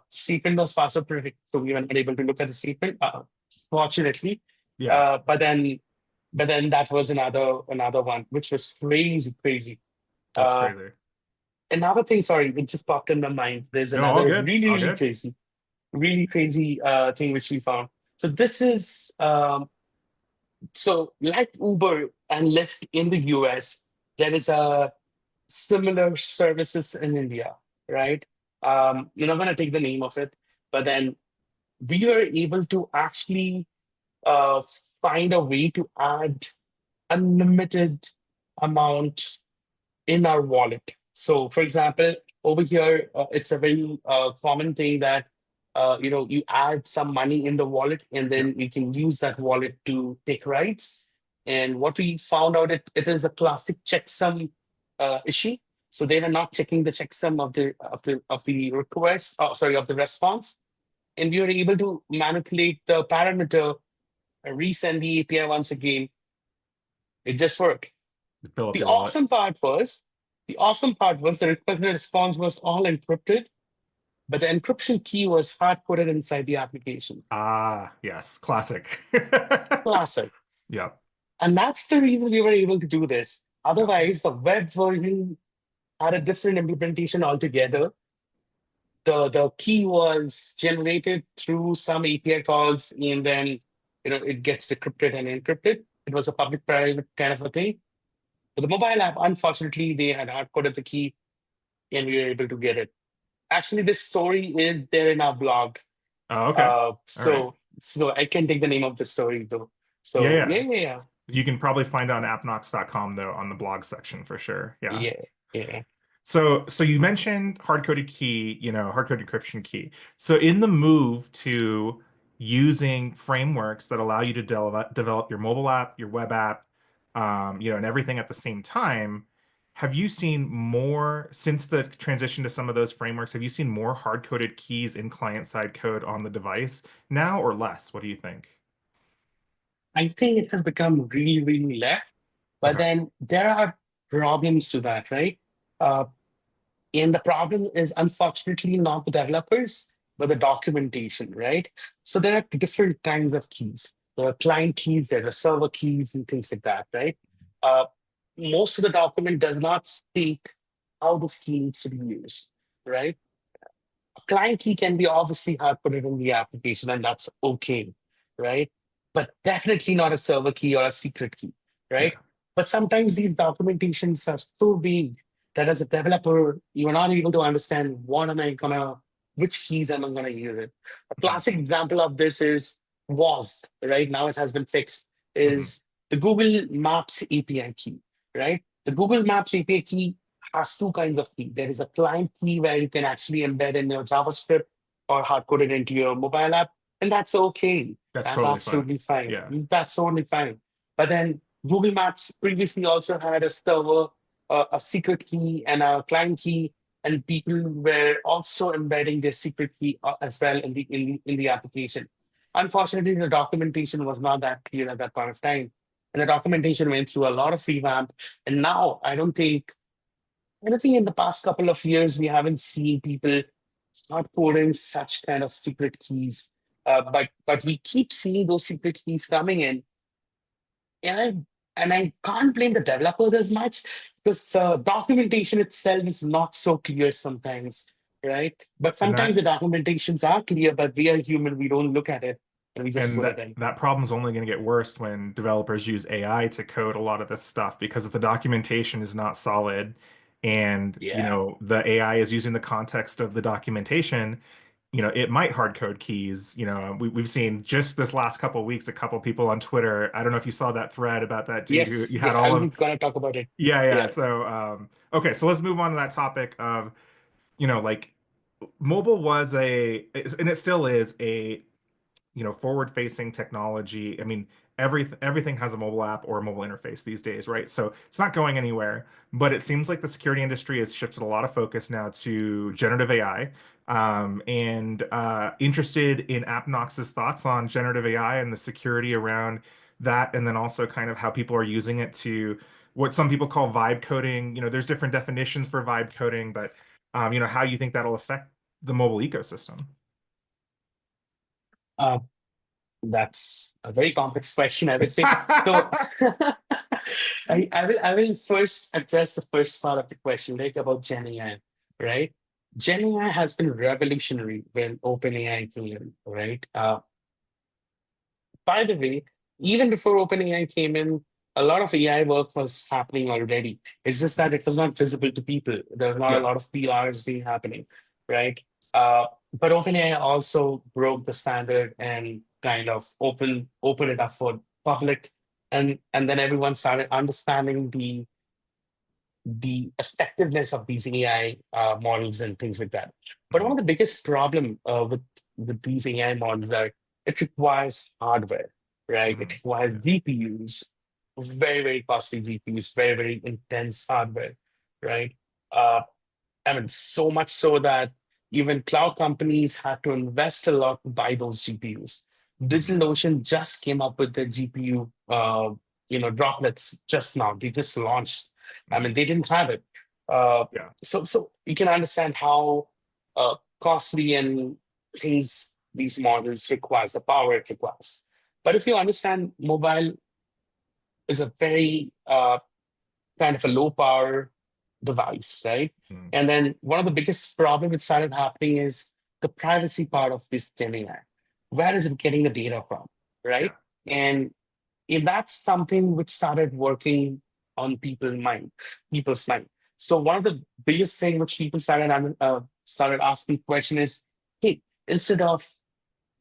Statement was password protected, so we were not able to look at the statement, fortunately. Yeah. Uh, but then, but then that was another one, which was crazy, crazy. That's Uh, crazy. Another thing, sorry, it just popped in my mind. There's No, all another good. really, All good. really crazy thing which we found. So this is so like Uber and Lyft in the US, there is a similar services in India, right? You're not gonna take the name of it, but then we were able to actually uh, find a way to add unlimited amount in our wallet. So, for example, over here, it's a very common thing that you add some money in the wallet, and Yep. then you can use that wallet to take rides. And what we found out, it is the classic checksum issue. So they were not checking the checksum of the request, sorry, of the response, and we were able to manipulate the parameter, resend the API once again. It just worked. Fill up The your wallet. awesome part was, the awesome part was the request and response was all encrypted, but the encryption key was hard coded inside the application. Ah, yes. Classic. Classic. Yep. And that's the reason we were able to do this. Yep. Otherwise, the web version had a different implementation altogether. The key was generated through some API calls, and then it gets decrypted and encrypted. It was a public-private kind of a thing. But the mobile app, unfortunately, they had hard coded the key, and we were able to get it. Actually, this story is there in our blog. Oh, okay. Uh, All right. so so I can take the name of the story though. Yeah, So yeah. yeah, You can probably find it on appknox.com though on the blog section for sure. Yeah. yeah, yeah. So you mentioned hard-coded key, hard-coded encryption key. So in the move to using frameworks that allow you to develop your mobile app, your web app, and everything at the same time, have you seen more since the transition to some of those frameworks? Have you seen more hard-coded keys in client-side code on the device now or less? What do you think? I think it has become really, really less. But Okay. then there are problems to that, right? Uh, and the problem is unfortunately not the developers, but the documentation, right? So there are different kinds of keys. There are client keys, there are server keys, and things like that, right? Uh, Most of the document does not state how this key needs to be used, right? A client key can be obviously hard coded in the application, and that's okay, right? But definitely not a server key or a secret key, right? Yeah. But sometimes these documentations are so big that as a developer, you're not able to understand which keys am I gonna use it. A Mhm. classic example of this is was, right? Now it has been fixed, Mhm. is the Google Maps API key, right? The Google Maps API key has two kinds of key. There is a client key where you can actually embed in your JavaScript or hard code it into your mobile app, and that's okay. That's That's totally fine. absolutely fine. Yeah. That's totally fine. But then Google Maps previously also had a server, a secret key, and a client key, and people were also embedding their secret key as well in the application. Unfortunately, the documentation was not that clear at that point of time, and the documentation went through a lot of revamp. And now I don't think in the past couple of years we haven't seen people start coding such kind of secret keys. But we keep seeing those secret keys coming in, and I can't blame the developers as much because documentation itself is not so clear sometimes, right? But And sometimes that the documentations are clear, but we are human, we don't look at it. and we just And put it that in. that problem's only going to get worse when developers use AI to code a lot of this stuff because if the documentation is not solid and, Yeah. the AI is using the context of the documentation, it might hard code keys. We've seen just this last couple of weeks, a couple people on Twitter. I don't know if you saw that thread about that dude who Yes, you had yes, I all was of, gonna talk about it. yeah, yeah. Yeah. So, okay, so let's move on to that topic of, like mobile was and it still is a forward-facing technology. I mean, everything has a mobile app or a mobile interface these days, right? So it's not going anywhere, but it seems like the security industry has shifted a lot of focus now to generative AI. And interested in Appknox's thoughts on generative AI and the security around that, and then also kind of how people are using it to what some people call vibe coding. There's different definitions for vibe coding, but how you think that'll affect the mobile ecosystem. Uh, that's a very complex question, I would say. So I will first address the first part of the question, like about Gen AI, right? Gen AI has been revolutionary when OpenAI came in, right? By the way, even before OpenAI came in, a lot of AI work was happening already. It's just that it was not visible to people. There was not a Yeah. lot of PRs being happening, right? But OpenAI also broke the standard and kind of open it up for public, and then everyone started understanding the effectiveness of these AI models and things like that. But one Mhm. of the biggest problem with these AI models are it requires hardware, right? It Mhm. requires Yeah. GPUs, very, very costly GPUs, very, very intense hardware, right? Uh, I mean, so much so that even cloud companies had to invest a lot to buy those GPUs. Mhm. DigitalOcean just came up with the GPU, droplets just now. They just launched. I mean, Mhm. they didn't have it. Uh, Yeah. so you can understand how costly and things these models requires, the power it requires. But if you understand mobile is a very kind of a low power device, right? Mhm. And then one of the biggest problems that started happening is the privacy part of this Gen AI. Where is it getting the data from, Yeah. right? And if that's something which started working on people's mind. So one of the biggest thing which people started asking question is, hey, instead of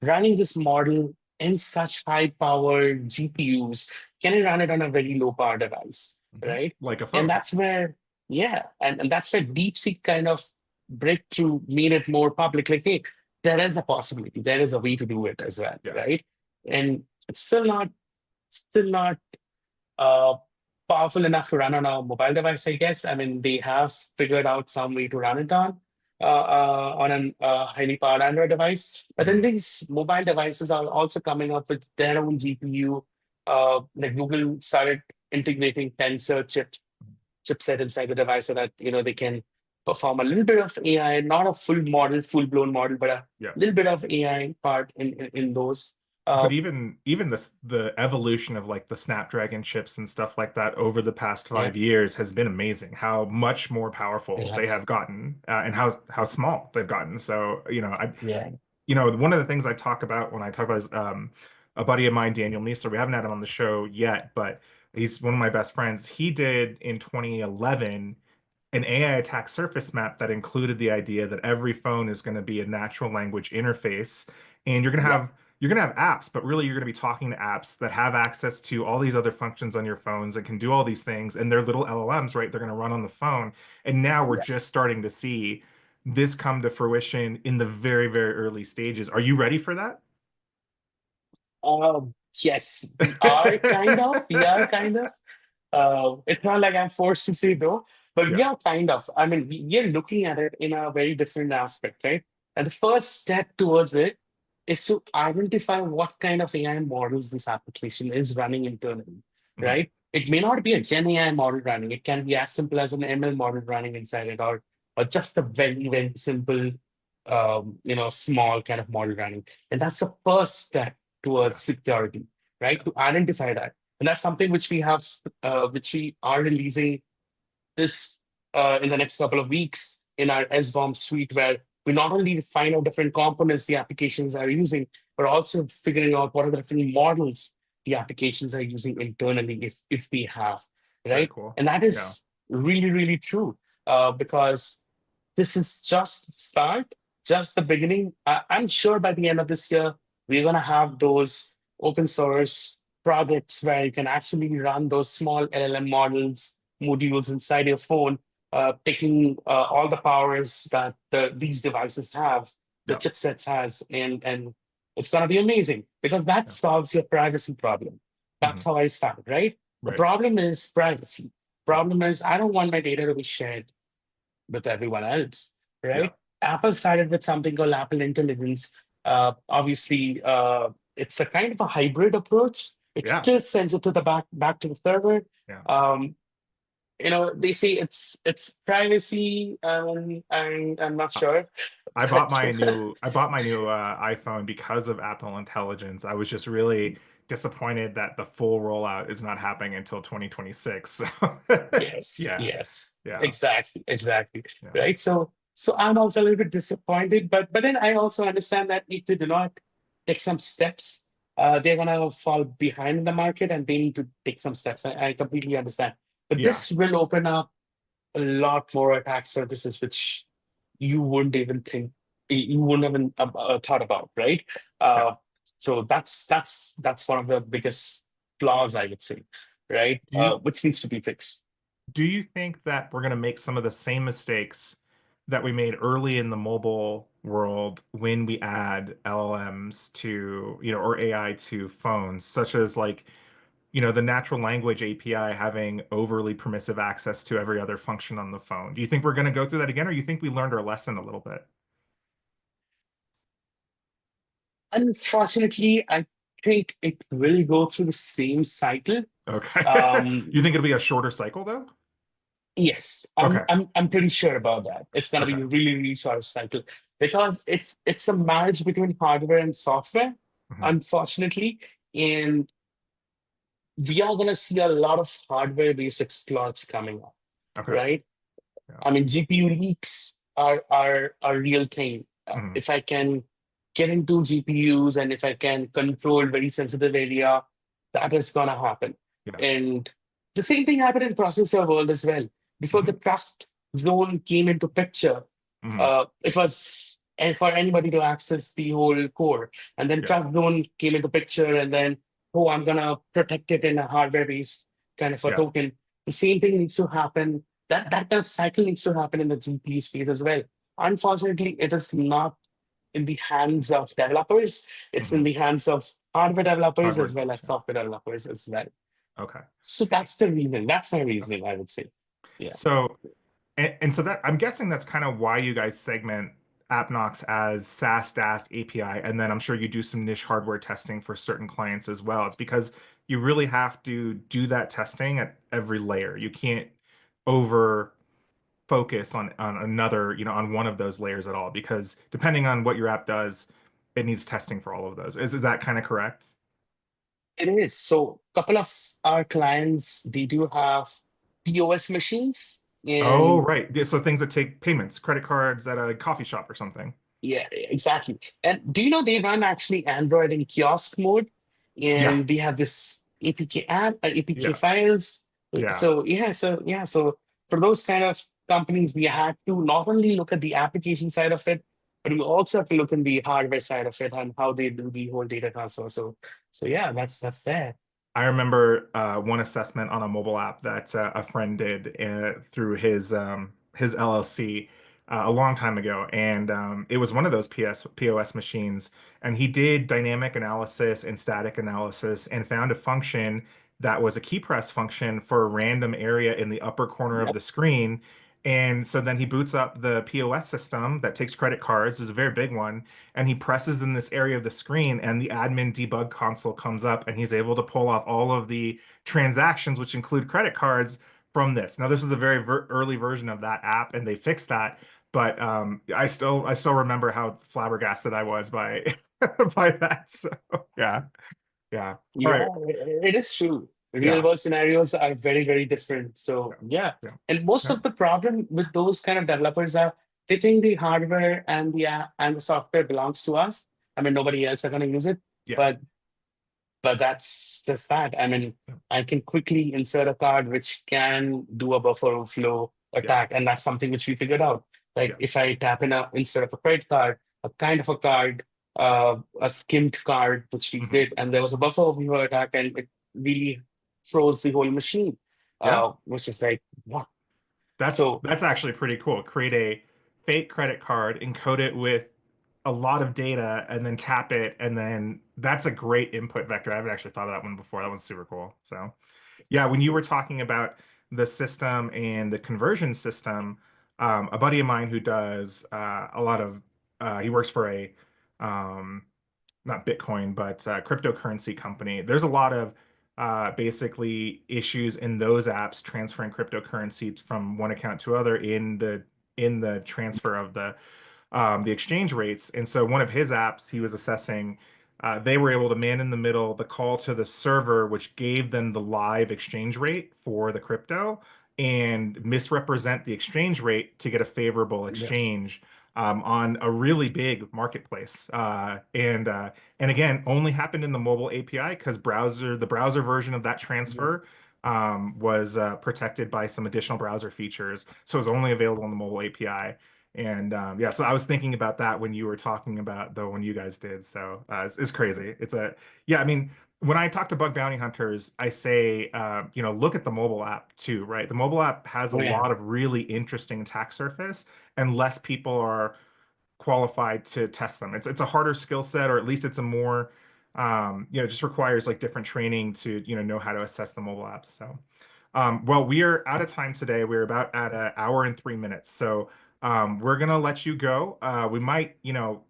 running this model in such high power GPUs, can you run it on a very low power device, Mhm. right? Like a And phone. that's where, yeah, and that's where DeepSeek kind of breakthrough made it more public. Like, hey, there is a possibility, there is a way to do it as well, Yeah. right? And it's still not uh, powerful enough to run on a mobile device, I guess. I mean, they have figured out some way to run it on an highly powered Android device. But then Mhm. these mobile devices are also coming up with their own GPU. Like Google started integrating tensor chipset inside the device so that they can perform a little bit of AI, not a full blown model, but a Yeah. little bit of AI part in those. Uh, But even the evolution of like the Snapdragon chips and stuff like that over the past yeah, 5 years has been amazing. How much more powerful they have yes, gotten, and how small they've gotten. So, yeah, one of the things I talk about when I talk about is a buddy of mine, Daniel Meisler. We haven't had him on the show yet, but he's one of my best friends. He did in 2011 an AI attack surface map that included the idea that every phone is going to be a natural language interface, and yeah, you're going to have apps, but really you're going to be talking to apps that have access to all these other functions on your phones and can do all these things, and they're little LLMs, right? They're going to run on the phone, and now we're yeah. just starting to see this come to fruition in the very, very early stages. Are you ready for that? Yes, we are kind of. It's not like I'm forced to say no, but we Yeah. are kind of. I mean, we are looking at it in a very different aspect, right? And the first step towards it is to identify what kind of AI models this application is running internally, Mhm. right? It may not be a Gen AI model running. It can be as simple as an ML model running inside it, or just a very, very simple, small kind of model running. And that's the first step Yeah. towards security, right? To identify that. And that's something which we are releasing this in the next couple of weeks in our SBOM suite, where we not only find out different components the applications are using, but also figuring out what are the different models the applications are using internally, if we have, Very right? cool. And that Yeah. is really, really true, because this is just start, just the beginning. I'm sure by the end of this year, we're going to have those open source projects where you can actually run those small LLM models, modules inside your phone, taking all the powers that these devices have, the Yeah. chipsets has, and it's going to be amazing because that Yeah. solves your privacy problem. Hmm. That's how I started, right? The Right. problem is privacy. Yeah. Problem is I don't want my data to be shared with everyone else, Yeah. right? Apple started with something called Apple Intelligence. Obviously, it's a kind of a hybrid approach. It Yeah. still sends it to the back to the server. Yeah. Um, they say it's privacy, and I'm not sure, but I bought my new iPhone because of Apple Intelligence. I was just really disappointed that the full rollout is not happening until 2026. So yes, yeah. yes, Yeah. exactly, exactly, Yeah. right. So I'm also a little bit disappointed, but then I also understand that if they do not take some steps, they're gonna fall behind in the market, and they need to take some steps. I completely understand, but Yeah. this will open up a lot more attack surfaces, which you wouldn't even think, you wouldn't even thought about, right? Yeah. Uh, so that's one of the biggest flaws, I would say, right? Do you Which needs to be fixed. do you think that we're going to make some of the same mistakes that we made early in the mobile world when we add LLMs to, or AI to phones, such as like, the natural language API having overly permissive access to every other function on the phone? Do you think we're going to go through that again, or you think we learned our lesson a little bit? Unfortunately, I think it will go through the same cycle. Okay. You Um, think it'll be a shorter cycle though? yes, I'm Okay. I'm I'm pretty sure about that. It's gonna be Okay. a really, really short cycle because it's a marriage between hardware and software, Hmm. unfortunately. And we are going to see a lot of hardware-based exploits coming up, Okay. right? Yeah. I mean, GPU leaks are a real thing. Hmm. If I can get into GPUs and if I can control very sensitive area, that is going to happen. Yeah. And the same thing happened in processor world as well. Before the Hmm. trust zone came into picture, Hmm. it was and for anybody to access the whole core. And then Yeah. trust zone came into picture, and then, oh, I'm gonna protect it in a hardware-based kind of a Yeah. token. The same thing needs to happen. That kind of cycle needs to happen in the GPU space as well. Unfortunately, it is not in the hands of developers. It's in Hmm. the hands of hardware developers Hardware as well folks. as Yeah. software developers as well. Okay. So that's the reason. That's my reasoning, I would say. Yeah. So, and so that I'm guessing that's kind of why you guys segment AppKnox as SAST, DAST, API, and then I'm sure you do some niche hardware testing for certain clients as well. It's because you really have to do that testing at every layer. You can't over focus on another, on one of those layers at all, because depending on what your app does, it needs testing for all of those. Is that kind of correct? It is. So, couple of our clients, they do have POS machines, Oh, and right. Yeah, so things that take payments, credit cards at a coffee shop or something. yeah, exactly. And do you know they run actually Android in kiosk mode, Yeah. and they have this APK app, APK Yeah. files. Yeah. So for those kind of companies, we had to not only look at the application side of it, but we also have to look in the hardware side of it and how they do the whole data transfer. So yeah, that's there. I remember one assessment on a mobile app that a friend did through his LLC a long time ago, and it was one of those POS machines. And he did dynamic analysis and static analysis and found a function that was a key press function for a random area in the upper corner of Yep. the screen. And so then he boots up the POS system that takes credit cards, is a very big one, and he presses in this area of the screen and the admin debug console comes up and he's able to pull off all of the transactions, which include credit cards, from this. Now, this is a very early version of that app and they fixed that, but I still remember how flabbergasted I was by by that. So yeah, yeah. All right. Yeah, it is true. Real Yeah, world scenarios are very, very different. yeah, So yeah. yeah, And most yeah. of the problem with those kind of developers are they think the hardware and the app and the software belongs to us. I mean, nobody else are going to use it, Yeah. but that's just that. I mean, I can quickly insert a card which can do a buffer overflow Yeah. attack, and that's something which we figured out. Like Yeah. if I tap in a instead of a credit card, a kind of a card, a skimmed card, which we Hmm. did, and there was a buffer overflow attack, and it really froze the whole machine, Yeah. which is like what? That's So that's actually pretty cool. Create a fake credit card, encode it with a lot of data, and then tap it, and then that's a great input vector. I haven't actually thought of that one before. That one's super cool. So, yeah, when you were talking about the system and the conversion system, a buddy of mine who does a lot of, he works for a um, not Bitcoin, but cryptocurrency company. There's a lot of basically issues in those apps transferring cryptocurrency from one account to other in the transfer of the exchange rates. And so one of his apps he was assessing, they were able to man in the middle the call to the server, which gave them the live exchange rate for the crypto and misrepresent the exchange rate to get a favorable yeah, exchange on a really big marketplace. And again, only happened in the mobile API because the browser version of that yeah, transfer was protected by some additional browser features. So it was only available on the mobile API. And yeah, so I was thinking about that when you were talking about the one you guys did. So it's crazy. Yeah, I mean, when I talk to bug bounty hunters, I say, look at the mobile app too, right? The mobile app has a oh yeah, lot of really interesting attack surface, and less people are qualified to test them. It's a harder skill set, or at least it's a more, just requires like different training to, know how to assess the mobile apps. So. Well, we are out of time today. We're about at an hour and 3 minutes. So we're gonna let you go. We might,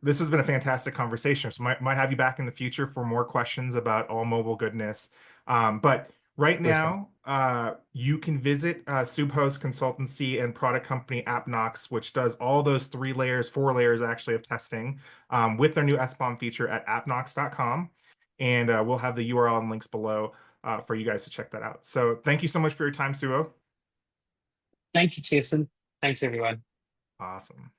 this has been a fantastic conversation. So might have you back in the future for more questions about all mobile goodness. But right for sure. now, you can visit Subho's consultancy and product company Appknox, which does all those 3 layers, 4 layers actually of testing with their new SBOM feature at appknox.com. And we'll have the URL and links below for you guys to check that out. So thank you so much for your time, Suo. Thank you, Jason. Thanks, everyone. Awesome.